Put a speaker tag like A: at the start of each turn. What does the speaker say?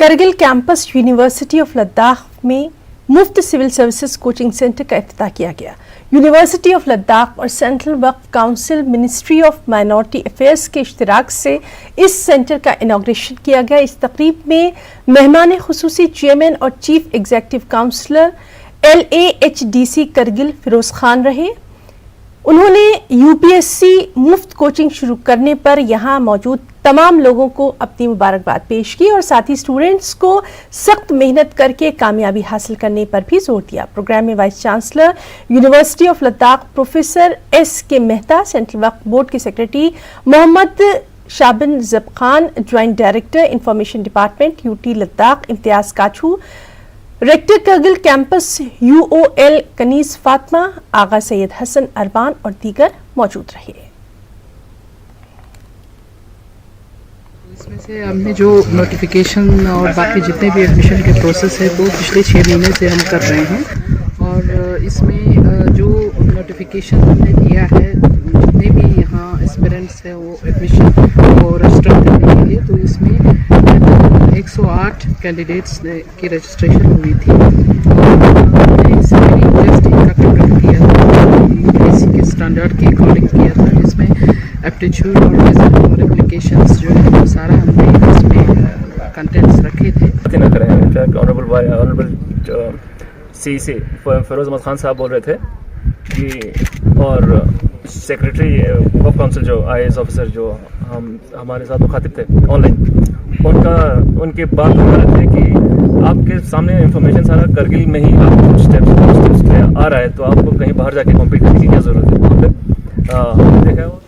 A: Kargil campus university of Ladakh में मुफ्त civil services coaching centre का इफ्तिताह किया गया। यूनिवर्सिटी ऑफ लद्दाख और central Waqf council ministry of minority affairs के इश्तिराक से इस सेंटर का इनॉग्रेशन किया गया। इस तकरीब में मेहमान खुसूसी चेयरमैन और chief executive councillor LAHDC Kargil Firoz Khan रहे। उन्होंने UPSC मुफ्त कोचिंग शुरू करने पर यहाँ मौजूद तमाम लोगों को अपनी मुबारकबाद पेश की और साथ ही स्टूडेंट्स को सख्त मेहनत करके कामयाबी हासिल करने पर भी जोर दिया। प्रोग्राम में vice chancellor university of Ladakh professor SK Mehta, central Waqf board के सेक्रेटरी मोहम्मद शाबिन जब Khan, joint director information department UT Ladakh Imtiaz Kachhu, rector Kargil campus UOL Kaneez Fatima, Agha Syed Hasan Arban और दीगर मौजूद रहे।
B: इसमें से हमने जो नोटिफिकेशन और बाकी जितने भी एडमिशन के प्रोसेस है वो पिछले 6 महीने से हम कर रहे हैं और इसमें जो नोटिफिकेशन हमने दिया है जितने भी यहाँ एस्पिरेंट्स हैं वो एडमिशन को रजिस्टर करने के लिए, तो इसमें 108 कैंडिडेट्स की रजिस्ट्रेशन हुई थी और हमने इसमें टेस्ट इनका कंडक्ट किया था, इसी के स्टैंडर्ड के अकॉर्डिंग किया था, जिसमें एप्टीट्यूड और रिजल्ट और एप्लीकेशंस जो है वो सारा हमने इसमें कंटेंट्स रखे थे।
C: ऑनरेबल CC फिरोज अहमद खान साहब बोल रहे थे कि और सेक्रेटरी वक्फ काउंसिल जो IAS ऑफिसर जो हमारे साथ मुखातिब थे ऑनलाइन, उनके बात हो रहे थे कि आपके सामने इंफॉर्मेशन सारा करगिल में ही आप स्टेप्स पे आ रहा है, तो आपको कहीं बाहर जाके कॉम्पीट करने की क्या ज़रूरत है। वहाँ पे हमने देखा